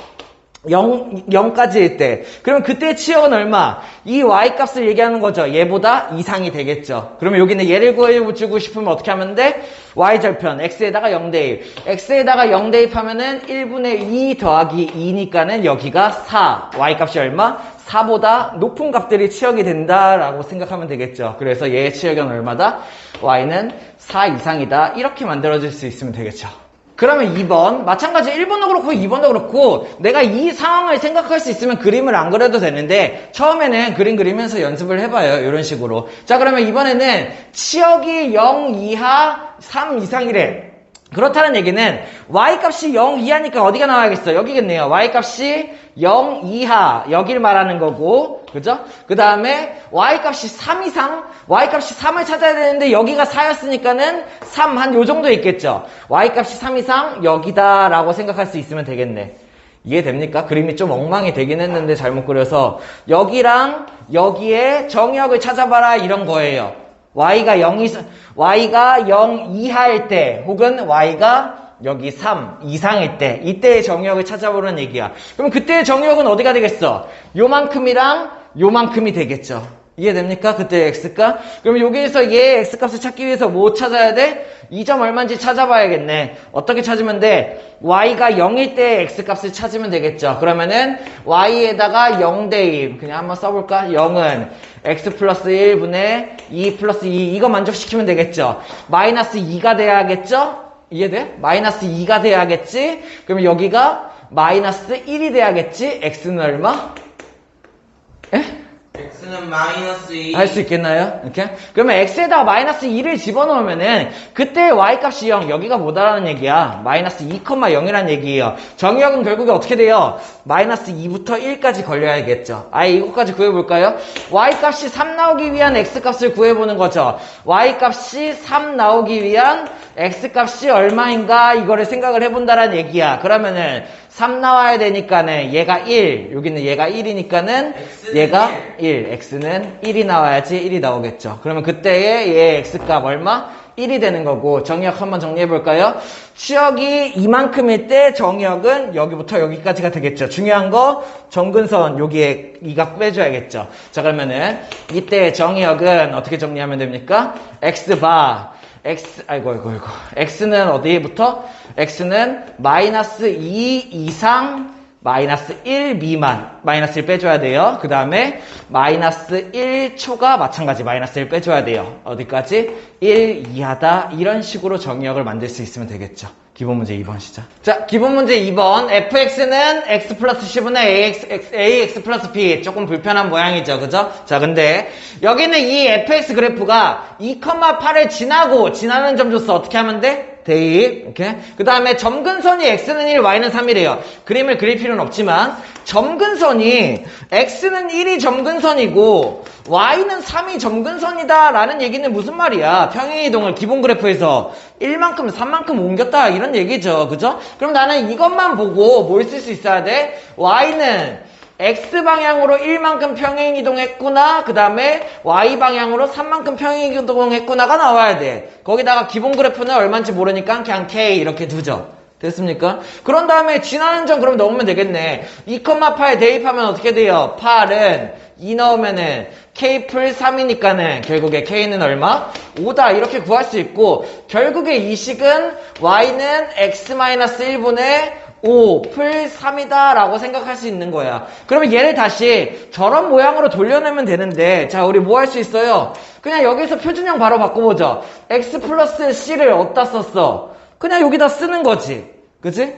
0까지일 때, 그러면 그때의 치역은 얼마? 이 y값을 얘기하는 거죠. 얘보다 이상이 되겠죠. 그러면 여기는 얘를 구해주고 싶으면 어떻게 하면 돼? y절편 x에다가 0대입, x에다가 0대입하면은 1분의 2 더하기 2니까는 여기가 4, y값이 얼마? 4보다 높은 값들이 치역이 된다라고 생각하면 되겠죠. 그래서 얘의 치역은 얼마다? y는 4 이상이다. 이렇게 만들어질 수 있으면 되겠죠. 그러면 2번, 마찬가지 1번도 그렇고 2번도 그렇고 내가 이 상황을 생각할 수 있으면 그림을 안 그려도 되는데 처음에는 그림 그리면서 연습을 해봐요. 이런 식으로. 자, 그러면 이번에는 치역이 0 이하 3 이상이래. 그렇다는 얘기는 y값이 0 이하니까 어디가 나와야겠어? 여기겠네요. y값이 0 이하, 여길 말하는 거고, 그죠? 그 다음에 y값이 3 이상, y값이 3을 찾아야 되는데 여기가 4였으니까는 3 한 요 정도 있겠죠. y값이 3 이상 여기다 라고 생각할 수 있으면 되겠네. 이해됩니까? 그림이 좀 엉망이 되긴 했는데 잘못 그려서 여기랑 여기에 정의역을 찾아봐라 이런 거예요. y가 0 이하일 때 혹은 y가 여기 3 이상일 때, 이때의 정의역을 찾아보는 얘기야. 그럼 그때의 정의역은 어디가 되겠어? 요만큼이랑 요만큼이 되겠죠. 이해됩니까? 그때의 x값? 그럼 여기에서 얘의 x값을 찾기 위해서 뭐 찾아야 돼? 2점 얼마인지 찾아봐야겠네. 어떻게 찾으면 돼? y가 0일 때의 x값을 찾으면 되겠죠. 그러면은 y에다가 0대입 그냥 한번 써볼까? 0은 x 플러스 1분의 2 플러스 2 이거 만족시키면 되겠죠. 마이너스 2가 돼야겠죠? 이해돼? 마이너스 2가 돼야겠지? 그러면 여기가 마이너스 1이 돼야겠지? x는 얼마? 에? x는 마이너스 2. 할 수 있겠나요? 이렇게? 그러면 x에다가 마이너스 2를 집어넣으면은 그때 y값이 0, 여기가 뭐다라는 얘기야? 마이너스 2,0이라는 얘기예요. 정의역은 결국에 어떻게 돼요? 마이너스 2부터 1까지 걸려야겠죠. 아예 이것까지 구해볼까요? y값이 3 나오기 위한 x값을 구해보는 거죠. y값이 3 나오기 위한 x값이 얼마인가 이거를 생각을 해본다라는 얘기야. 그러면은 3 나와야 되니까는 얘가 1, 여기는 얘가 1이니까는 얘가 1, x는 1이 나와야지 1이 나오겠죠. 그러면 그때의 얘의 x값 얼마? 1이 되는 거고, 정의역 한번 정리해볼까요? 치역이 이만큼일 때 정의역은 여기부터 여기까지가 되겠죠. 중요한 거 정근선 여기에 이 각 빼줘야겠죠. 자, 그러면은 이때 정의역은 어떻게 정리하면 됩니까? x바 아이고. x는 어디부터? x는 마이너스 2 이상 마이너스 1 미만, 마이너스 1 빼줘야 돼요. 그 다음에 마이너스 1초가 마찬가지 마이너스 1 빼줘야 돼요. 어디까지? 1 이하다. 이런 식으로 정의역을 만들 수 있으면 되겠죠. 기본 문제 2번 시작. 자, 기본 문제 2번. fx는 x 플러스 10분의 ax 플러스 b. 조금 불편한 모양이죠. 그죠? 자, 근데 여기는 이 fx 그래프가 2,8을 지나는 점 줬어. 어떻게 하면 돼? 대입, 오케이? 그 다음에 점근선이 x는 1, y는 3이래요. 그림을 그릴 필요는 없지만, 점근선이 x는 1이 점근선이고, y는 3이 점근선이다 라는 얘기는 무슨 말이야? 평행이동을 기본 그래프에서 1만큼, 3만큼 옮겼다 이런 얘기죠. 그죠? 그럼 나는 이것만 보고 뭘 쓸 수 있어야 돼? y는 X방향으로 1만큼 평행이동했구나. 그 다음에 Y방향으로 3만큼 평행이동했구나가 나와야 돼. 거기다가 기본 그래프는 얼마인지 모르니까 그냥 K 이렇게 두죠. 됐습니까? 그런 다음에 지나는 점 그럼 넣으면 되겠네. 2,8 대입하면 어떻게 돼요? 8은 2 넣으면은 K 풀 3이니까는 결국에 K는 얼마? 5다. 이렇게 구할 수 있고, 결국에 이 식은 Y는 X-1분의 5 풀 3이다 라고 생각할 수 있는 거야. 그러면 얘를 다시 저런 모양으로 돌려내면 되는데, 자, 우리 뭐 할 수 있어요? 그냥 여기서 표준형 바로 바꿔보죠. x 플러스 c를 어디다 썼어? 그냥 여기다 쓰는 거지. 그치?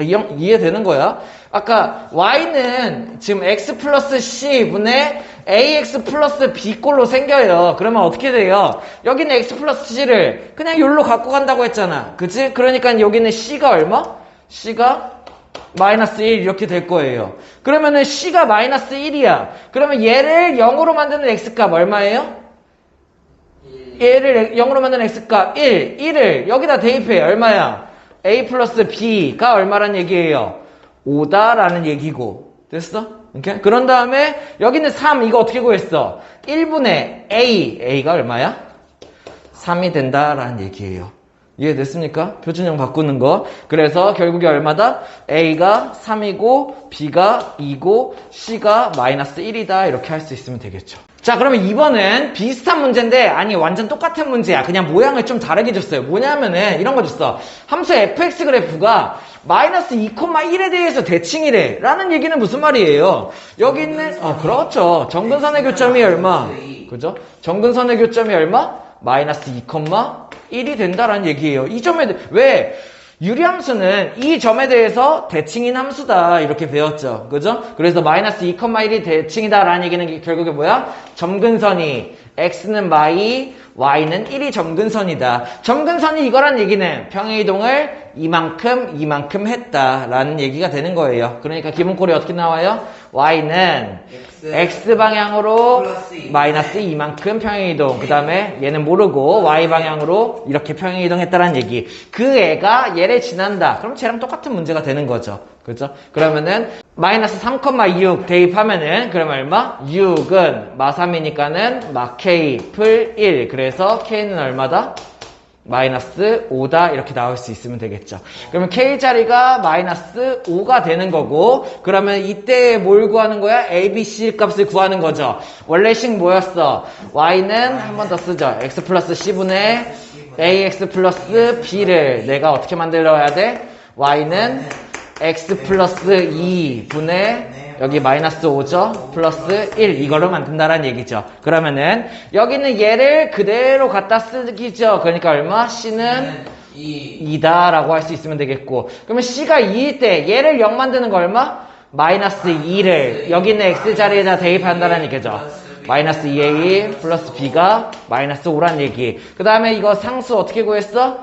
이해되는 거야? 아까 y는 지금 x 플러스 c분의 ax 플러스 b꼴로 생겨요. 그러면 어떻게 돼요? 여기는 x 플러스 c를 그냥 여기로 갖고 간다고 했잖아. 그치? 그러니까 여기는 c가 얼마? C가 마이너스 1 이렇게 될 거예요. 그러면은 C가 마이너스 1이야. 그러면 얘를 0으로 만드는 X값 얼마예요? 얘를 0으로 만드는 X값 1. 1을 여기다 대입해. 얼마야? A 플러스 B가 얼마란 얘기예요? 5다라는 얘기고. 됐어? 오케이? 그런 다음에 여기는 3. 이거 어떻게 구했어? 1분의 A가 얼마야? 3이 된다라는 얘기예요. 이해됐습니까? 표준형 바꾸는 거. 그래서 결국에 얼마다? A가 3이고 B가 2고 C가 마이너스 1이다. 이렇게 할 수 있으면 되겠죠. 자, 그러면 2번은 비슷한 문제인데 아니 완전 똑같은 문제야. 그냥 모양을 좀 다르게 줬어요. 뭐냐면은 이런 거 줬어. 함수 fx 그래프가 마이너스 2,1에 대해서 대칭이래 라는 얘기는 무슨 말이에요? 여기 있는 그렇죠. 정근선의 교점이 얼마? 그죠? 정근선의 교점이 얼마? 마이너스 2,1이 된다라는 얘기예요. 이 점에 왜? 유리함수는 이 점에 대해서 대칭인 함수다 이렇게 배웠죠. 그죠? 그래서 마이너스 2,1이 대칭이다라는 얘기는 결국에 뭐야? 점근선이 x는 마이, y는 1이 점근선이다. 점근선이 이거란 얘기는 평행이동을 이만큼 했다라는 얘기가 되는 거예요. 그러니까 기본꼴이 어떻게 나와요? y는 x방향으로 마이너스 이만큼 평행이동. 그 다음에 얘는 모르고 y방향으로 이렇게 평행이동했다라는 얘기. 그 애가 얘를 지난다. 그럼 쟤랑 똑같은 문제가 되는 거죠. 그죠? 그러면은 마이너스 3,6 대입하면은 그러면 얼마? 6은 마3이니까는 마 k 풀 1. 그래서 k는 얼마다? 마이너스 5다 이렇게 나올 수 있으면 되겠죠. 그러면 k자리가 마이너스 5가 되는 거고, 그러면 이때 뭘 구하는 거야? a, b, c 값을 구하는 거죠. 원래 식 뭐였어? y는 한 번 더 쓰죠. x 플러스 c분의 ax 플러스 b를 내가 어떻게 만들어야 돼? y는 x 플러스 2분의 여기 마이너스 5죠? 플러스 1 이거를 만든다라는 얘기죠. 그러면은 여기는 얘를 그대로 갖다 쓰기죠. 그러니까 얼마? C는 2다 라고 할 수 있으면 되겠고, 그러면 C가 2일 때 얘를 0 만드는 거 얼마? 마이너스 2를 여기 있는 X자리에다 대입한다라는 얘기죠. 마이너스 2A 플러스 B가 마이너스 5란 얘기. 그 다음에 이거 상수 어떻게 구했어?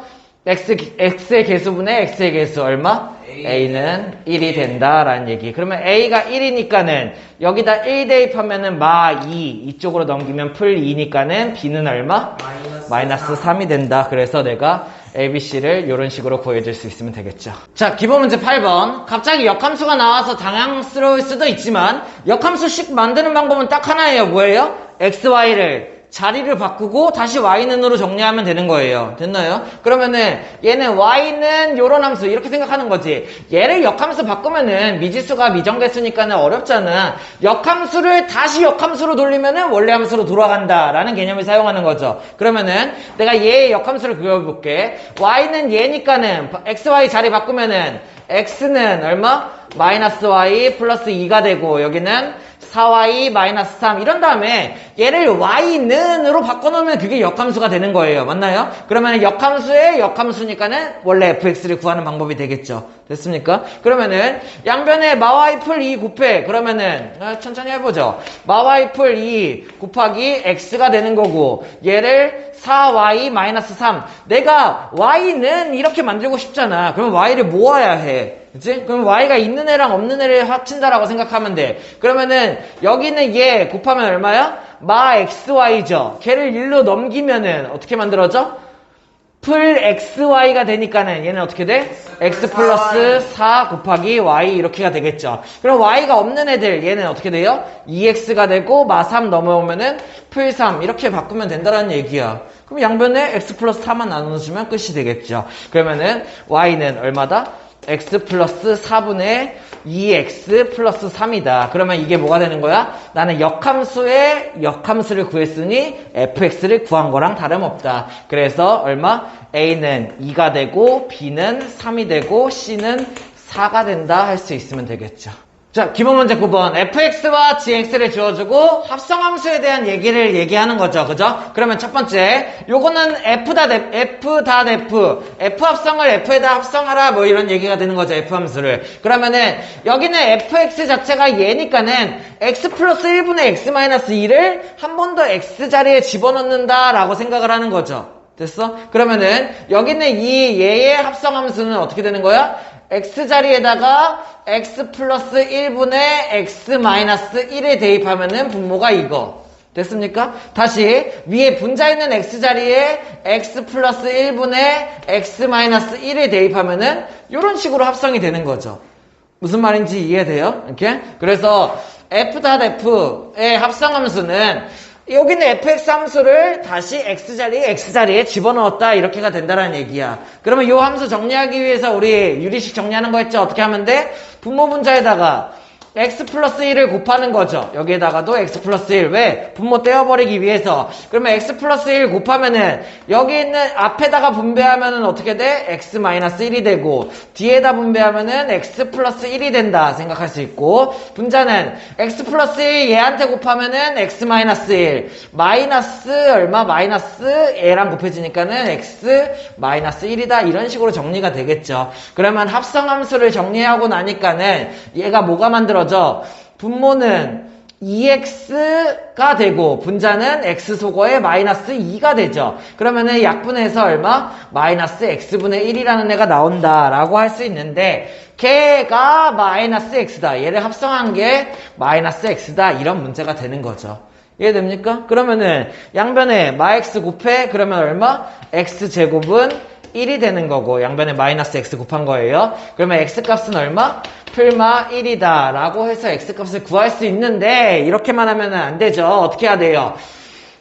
X의 개수분의 X의 개수 얼마? A는 1이 된다라는 얘기. 그러면 A가 1이니까는 여기다 1 대입하면은 마 2 이쪽으로 넘기면 풀 2니까는 B는 얼마? 마이너스 3이 된다. 그래서 내가 ABC를 이런 식으로 구해줄 수 있으면 되겠죠. 자, 기본 문제 8번. 갑자기 역함수가 나와서 당황스러울 수도 있지만 역함수식 만드는 방법은 딱 하나예요. 뭐예요? XY를 자리를 바꾸고 다시 y는으로 정리하면 되는 거예요. 됐나요? 그러면은 얘는 y는 요런 함수 이렇게 생각하는 거지. 얘를 역함수 바꾸면은 미지수가 미정계수니까는 어렵잖아. 역함수를 다시 역함수로 돌리면은 원래 함수로 돌아간다라는 개념을 사용하는 거죠. 그러면은 내가 얘의 역함수를 그려볼게. y는 얘니까는 xy 자리 바꾸면은 x는 얼마? 마이너스 y 플러스 2가 되고 여기는 4y 마이너스 3 이런 다음에 얘를 y는으로 바꿔놓으면 그게 역함수가 되는 거예요. 맞나요? 그러면 역함수의 역함수니까는 원래 fx를 구하는 방법이 되겠죠. 됐습니까? 그러면은 양변에 마y 풀 2 곱해 그러면은 천천히 해보죠. 마y 풀 2 곱하기 x가 되는 거고 얘를 4y 마이너스 3 내가 y는 이렇게 만들고 싶잖아. 그러면 y를 모아야 해. 그치? 그럼 y가 있는 애랑 없는 애를 합친다라고 생각하면 돼. 그러면은 여기는 얘 곱하면 얼마야? 마 xy죠. 걔를 1로 넘기면은 어떻게 만들어져? 풀 xy가 되니까는 얘는 어떻게 돼? x 플러스 4 곱하기 y 이렇게가 되겠죠. 그럼 y가 없는 애들 얘는 어떻게 돼요? 2x가 되고 마 3 넘어오면은 풀 3 이렇게 바꾸면 된다는 얘기야. 그럼 양변에 x 플러스 4만 나눠주면 끝이 되겠죠. 그러면은 y는 얼마다? x 플러스 4분의 2x 플러스 3이다. 그러면 이게 뭐가 되는 거야? 나는 역함수의 역함수를 구했으니 fx를 구한 거랑 다름없다. 그래서 얼마? a는 2가 되고 b는 3이 되고 c는 4가 된다 할 수 있으면 되겠죠. 자, 기본 문제 9번. fx와 gx를 주어주고 합성함수에 대한 얘기를 얘기하는 거죠. 그죠? 그러면 첫 번째, 요거는 f 합성을 f에다 합성하라 뭐 이런 얘기가 되는 거죠. f 함수를. 그러면은 여기는 fx 자체가 얘니까는 x 플러스 1분의 x 마이너스 2를 한 번 더 x 자리에 집어넣는다 라고 생각을 하는 거죠. 됐어? 그러면은 여기는 이 얘의 합성함수는 어떻게 되는 거야? x 자리에다가 x 플러스 1분의 x 마이너스 1에 대입하면은 분모가 이거. 됐습니까? 다시 위에 분자 있는 x 자리에 x 플러스 1분의 x 마이너스 1에 대입하면은 이런 식으로 합성이 되는 거죠. 무슨 말인지 이해돼요? 이렇게? 그래서 f의 합성함수는 여기는 fx 함수를 다시 x자리에 집어넣었다 이렇게가 된다는 얘기야. 그러면 이 함수 정리하기 위해서 우리 유리식 정리하는 거 했죠? 어떻게 하면 돼? 분모 분자에다가 x 플러스 1을 곱하는 거죠. 여기에다가도 x 플러스 1. 왜? 분모 떼어버리기 위해서. 그러면 x 플러스 1 곱하면은 여기 있는 앞에다가 분배하면은 어떻게 돼? x 마이너스 1이 되고 뒤에다 분배하면은 x 플러스 1이 된다 생각할 수 있고 분자는 x 플러스 1 얘한테 곱하면은 x 마이너스 1 마이너스 얼마? 마이너스 얘랑 곱해지니까는 x 마이너스 1이다 이런 식으로 정리가 되겠죠. 그러면 합성함수를 정리하고 나니까는 얘가 뭐가 만들어져? 분모는 2x가 되고 분자는 x 소거에 마이너스 2가 되죠. 그러면은 약분해서 얼마? 마이너스 x분의 1이라는 애가 나온다라고 할 수 있는데 걔가 마이너스 x다. 얘를 합성한 게 마이너스 x다. 이런 문제가 되는 거죠. 이해됩니까? 그러면은 양변에 마x 곱해 그러면 얼마? x제곱은 1이 되는 거고 양변에 마이너스 x 곱한 거예요. 그러면 x값은 얼마? 풀마 1이다 라고 해서 x값을 구할 수 있는데 이렇게만 하면 안 되죠. 어떻게 해야 돼요?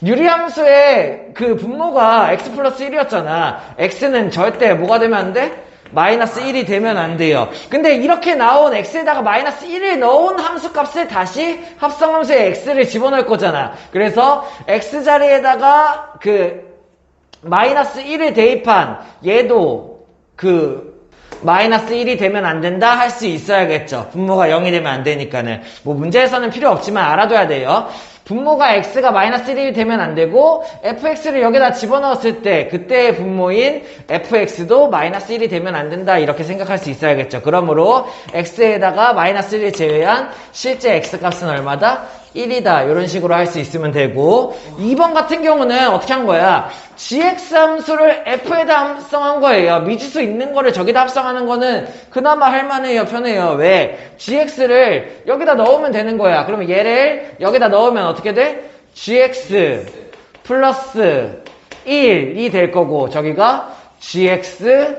유리함수의 그 분모가 x 플러스 1이었잖아. x는 절대 뭐가 되면 안 돼? 마이너스 1이 되면 안 돼요. 근데 이렇게 나온 x에다가 마이너스 1을 넣은 함수값을 다시 합성함수에 x를 집어넣을 거잖아. 그래서 x 자리에다가 그 마이너스 1을 대입한 얘도 그 마이너스 1이 되면 안 된다 할 수 있어야겠죠. 분모가 0이 되면 안 되니까는. 뭐 문제에서는 필요 없지만 알아둬야 돼요. 분모가 x가 마이너스 1이 되면 안 되고 fx를 여기다 집어넣었을 때 그때의 분모인 fx도 마이너스 1이 되면 안 된다 이렇게 생각할 수 있어야겠죠. 그러므로 x에다가 마이너스 1을 제외한 실제 x값은 얼마다? 1이다 이런 식으로 할 수 있으면 되고 2번 같은 경우는 어떻게 한 거야? gx 함수를 f에다 합성한 거예요. 미지수 있는 거를 저기다 합성하는 거는 그나마 할만해요. 편해요. 왜? gx를 여기다 넣으면 되는 거야. 그러면 얘를 여기다 넣으면 어떻게 돼? gx 플러스 1이 될 거고 저기가 gx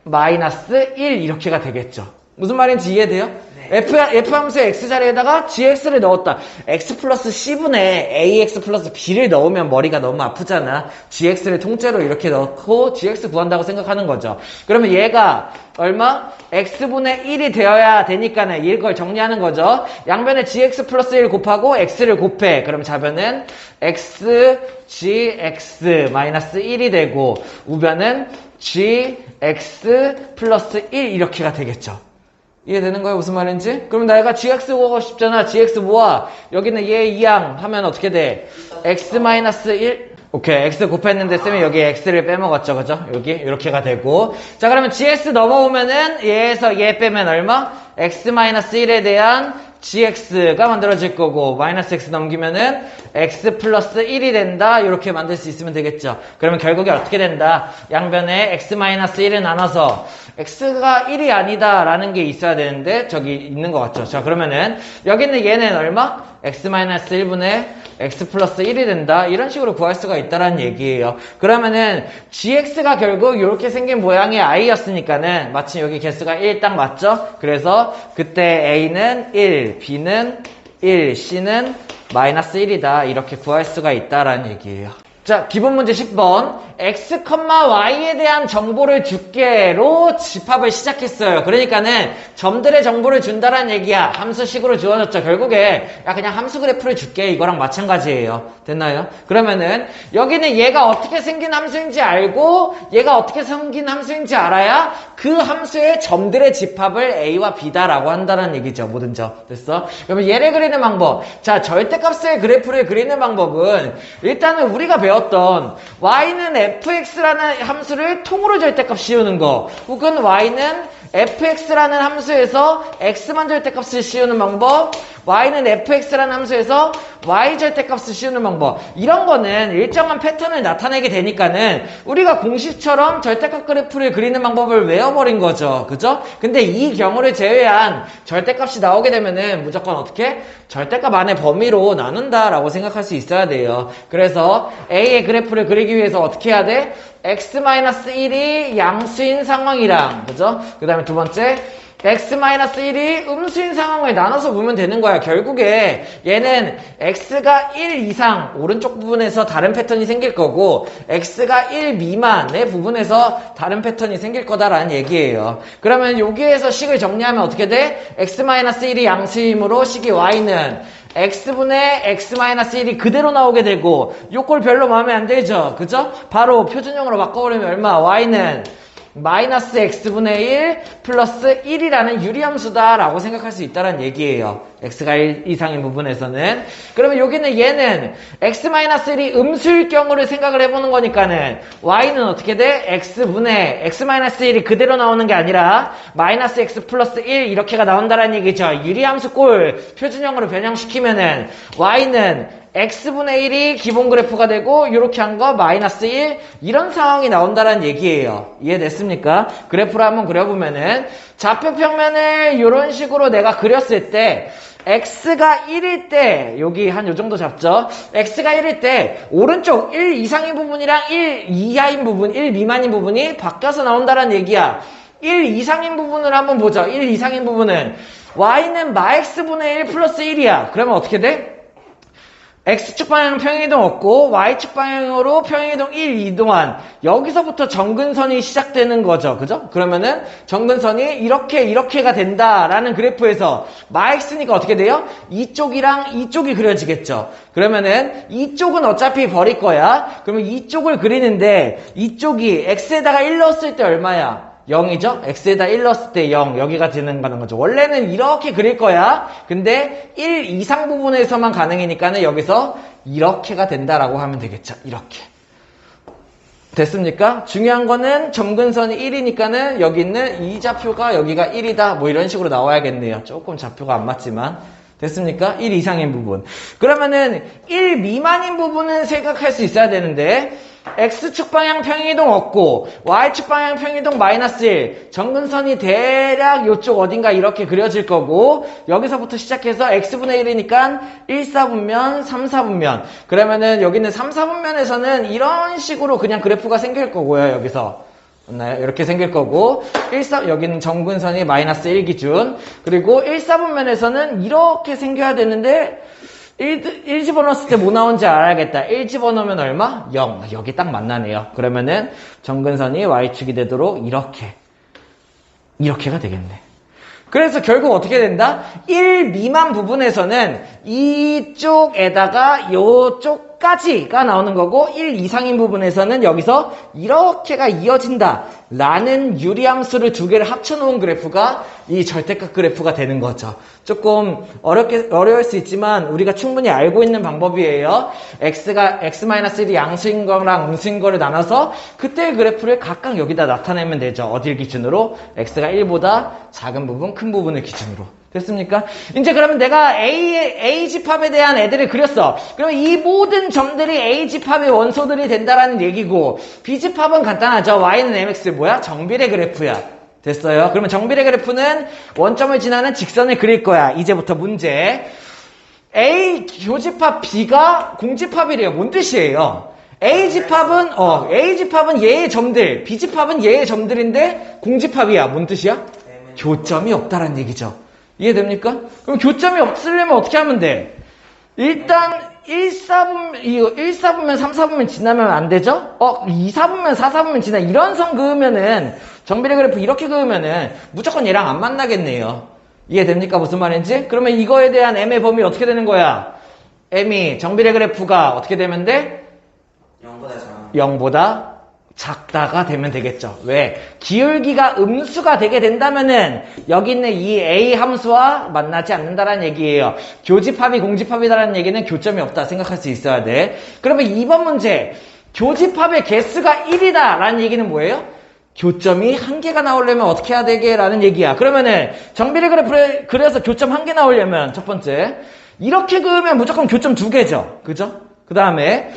마이너스 1 이렇게가 되겠죠. 무슨 말인지 이해돼요? 네. f 함수의 x 자리에다가 gx를 넣었다. x 플러스 c분의 ax 플러스 b를 넣으면 머리가 너무 아프잖아. gx를 통째로 이렇게 넣고 gx 구한다고 생각하는 거죠. 그러면 얘가 얼마? x분의 1이 되어야 되니까는 이걸 정리하는 거죠. 양변에 gx 플러스 1 곱하고 x를 곱해. 그럼 좌변은 x, gx 마이너스 1이 되고 우변은 gx 플러스 1 이렇게가 되겠죠. 이해되는 거예요? 무슨 말인지? 그럼 내가 gx 구하고 싶잖아. gx 모아. 여기는 얘 이항 하면 어떻게 돼? x 마이너스 1 오케이. x 곱했는데 쓰면 여기 x를 빼먹었죠. 그죠? 여기 이렇게가 되고 자 그러면 gs 넘어오면은 얘에서 얘 빼면 얼마? x 마이너스 1에 대한 gx가 만들어질 거고 마이너스 x 넘기면은 x 플러스 1이 된다. 이렇게 만들 수 있으면 되겠죠. 그러면 결국에 어떻게 된다? 양변에 x 마이너스 1을 나눠서 x가 1이 아니다 라는 게 있어야 되는데 저기 있는 것 같죠. 자 그러면은 여기는 얘는 얼마? x 마이너스 1분의 x 플러스 1이 된다. 이런 식으로 구할 수가 있다라는 얘기예요. 그러면은 gx가 결국 이렇게 생긴 모양의 i였으니까는 마침 여기 개수가 1 딱 맞죠? 그래서 그때 a는 1, b는 1, c는 마이너스 1이다. 이렇게 구할 수가 있다라는 얘기예요. 자, 기본 문제 10번. x, y에 대한 정보를 줄게로 집합을 시작했어요. 그러니까는 점들의 정보를 준다라는 얘기야. 함수식으로 주어졌죠. 결국에 야 그냥 함수 그래프를 줄게. 이거랑 마찬가지예요. 됐나요? 그러면은 여기는 얘가 어떻게 생긴 함수인지 알고 얘가 어떻게 생긴 함수인지 알아야 그 함수의 점들의 집합을 a와 b다라고 한다는 얘기죠. 모든 점. 됐어? 그러면 얘를 그리는 방법. 자, 절대값의 그래프를 그리는 방법은 일단은 우리가 배웠던 y는 fx라는 함수를 통으로 절대값 씌우는 거 혹은 y는 fx라는 함수에서 x만 절대값을 씌우는 방법 y는 fx라는 함수에서 y 절대값을 씌우는 방법 이런 거는 일정한 패턴을 나타내게 되니까는 우리가 공식처럼 절대값 그래프를 그리는 방법을 외워버린 거죠. 그죠? 근데 이 경우를 제외한 절대값이 나오게 되면은 무조건 어떻게? 절대값 안에 범위로 나눈다라고 생각할 수 있어야 돼요. 그래서 a의 그래프를 그리기 위해서 어떻게 해야 돼? x-1이 양수인 상황이랑 그죠? 그 다음에 두 번째 x-1이 음수인 상황을 나눠서 보면 되는 거야. 결국에 얘는 x가 1 이상 오른쪽 부분에서 다른 패턴이 생길 거고 x가 1 미만의 부분에서 다른 패턴이 생길 거다라는 얘기예요. 그러면 여기에서 식을 정리하면 어떻게 돼? x-1이 양수이므로 식이 y는 x분의 x-1이 그대로 나오게 되고 요 꼴 별로 마음에 안 들죠? 그죠? 바로 표준형으로 바꿔버리면 얼마? y는 마이너스 x분의 1 플러스 1이라는 유리함수다라고 생각할 수 있다는 얘기예요. x가 1 이상인 부분에서는. 그러면 여기는 얘는 x-1이 음수일 경우를 생각을 해보는 거니까는 y는 어떻게 돼? x분의 x-1이 그대로 나오는 게 아니라 마이너스 x 플러스 1 이렇게가 나온다는 얘기죠. 유리함수 꼴 표준형으로 변형시키면은 y는 x분의 1이 기본 그래프가 되고 이렇게 한 거 마이너스 1 이런 상황이 나온다는 얘기예요. 이해됐습니까? 그래프를 한번 그려보면은 좌표 평면을 이런 식으로 내가 그렸을 때 x가 1일 때 여기 한 요 정도 잡죠. x가 1일 때 오른쪽 1 이상인 부분이랑 1 이하인 부분 1 미만인 부분이 바뀌어서 나온다는 얘기야. 1 이상인 부분을 한번 보죠. 1 이상인 부분은 y는 마x분의 1 플러스 1이야. 그러면 어떻게 돼? X축 방향은 평행이동 없고 Y축 방향으로 평행이동 1 이동한 여기서부터 정근선이 시작되는 거죠. 그죠? 그러면은 정근선이 이렇게가 된다라는 그래프에서 마X니까 어떻게 돼요? 이쪽이랑 이쪽이 그려지겠죠. 그러면은 이쪽은 어차피 버릴 거야. 그러면 이쪽을 그리는데 이쪽이 X에다가 1 넣었을 때 얼마야? 0이죠? x에다 1 넣었을 때 0 여기가 되는 거죠. 원래는 이렇게 그릴 거야. 근데 1 이상 부분에서만 가능이니까는 여기서 이렇게가 된다라고 하면 되겠죠. 이렇게. 됐습니까? 중요한 거는 점근선이 1이니까는 여기 있는 이 좌표가 여기가 1이다. 뭐 이런 식으로 나와야겠네요. 조금 좌표가 안 맞지만. 됐습니까? 1 이상인 부분. 그러면은 1 미만인 부분은 생각할 수 있어야 되는데 X축 방향 평행이동 없고 Y축 방향 평행이동 마이너스 1 정근선이 대략 이쪽 어딘가 이렇게 그려질 거고 여기서부터 시작해서 X분의 1이니까 1, 4분면, 3, 4분면 그러면은 여기는 3, 4분면에서는 이런 식으로 그냥 그래프가 생길 거고요. 여기서 맞나요? 이렇게 생길 거고, 1, 여기는 정근선이 마이너스 1 기준. 그리고 1, 4분면에서는 이렇게 생겨야 되는데, 1 집어넣었을 때 뭐 나온지 알아야겠다. 1 집어넣으면 얼마? 0. 여기 딱 만나네요. 그러면은 정근선이 Y축이 되도록 이렇게가 되겠네. 그래서 결국 어떻게 된다? 1 미만 부분에서는 이쪽에다가 요쪽까지가 나오는 거고 1 이상인 부분에서는 여기서 이렇게가 이어진다 라는 유리함수를 두 개를 합쳐놓은 그래프가 이 절대값 그래프가 되는 거죠. 조금 어려울 수 있지만 우리가 충분히 알고 있는 방법이에요. x가 x-1이 양수인 거랑 음수인 거를 나눠서 그때의 그래프를 각각 여기다 나타내면 되죠. 어딜 기준으로? x가 1보다 작은 부분, 큰 부분을 기준으로. 됐습니까? 이제 그러면 내가 A 집합에 대한 애들을 그렸어. 그럼 이 모든 점들이 A 집합의 원소들이 된다라는 얘기고 B 집합은 간단하죠. Y는 mx 뭐야? 정비례 그래프야. 됐어요? 그러면 정비례 그래프는 원점을 지나는 직선을 그릴 거야. 이제부터 문제. A 교집합 B가 공집합이래요. 뭔 뜻이에요? A 집합은 얘의 점들, B 집합은 얘의 점들인데 공집합이야. 뭔 뜻이야? 교점이 없다라는 얘기죠. 이해됩니까? 그럼 교점이 없으려면 어떻게 하면 돼? 일단 1, 4분면 3, 4분면 지나면 안 되죠? 2, 4분면 4, 4분면 지나 이런 선 그으면은 정비례 그래프 이렇게 그으면은 무조건 얘랑 안 만나겠네요. 이해됩니까? 무슨 말인지? 그러면 이거에 대한 m의 범위 어떻게 되는 거야? m이 정비례 그래프가 어떻게 되면 돼? 0보다 작다가 되면 되겠죠. 왜? 기울기가 음수가 되게 된다면은 여기 있는 이 A 함수와 만나지 않는다라는 얘기예요. 교집합이 공집합이다라는 얘기는 교점이 없다 생각할 수 있어야 돼. 그러면 2번 문제. 교집합의 개수가 1이다 라는 얘기는 뭐예요? 교점이 1개가 나오려면 어떻게 해야 되게? 라는 얘기야. 그러면은 정비례 그래프를 그려서 교점 1개 나오려면 첫 번째 이렇게 그으면 무조건 교점 2개죠. 그죠? 그 다음에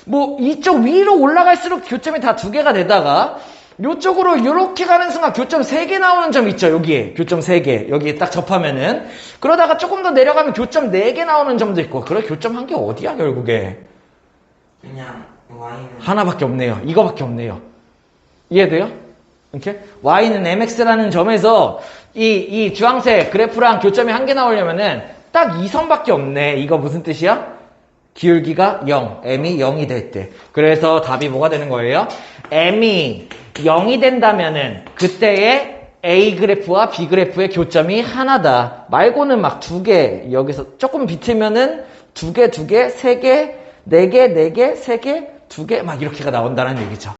뭐 이쪽 위로 올라갈수록 교점이 다 2개가 되다가 요쪽으로 이렇게 가는 순간 교점 3개 나오는 점 있죠. 여기에 교점 3개 여기에 딱 접하면은 그러다가 조금 더 내려가면 교점 4개 나오는 점도 있고 그래 교점 1개 어디야 결국에? 그냥 Y는 하나밖에 없네요. 이거밖에 없네요. 이해돼요? 이렇게 Y는 mx라는 점에서 이 주황색 그래프랑 교점이 1개 나오려면은 딱 이 선밖에 없네. 이거 무슨 뜻이야? 기울기가 0, m이 0이 될 때. 그래서 답이 뭐가 되는 거예요? m이 0이 된다면은 그때의 A 그래프와 B 그래프의 교점이 하나다. 말고는 막 2개, 여기서 조금 비틀면은 2개, 3개, 4개, 4개, 3개, 2개 막 이렇게가 나온다는 얘기죠.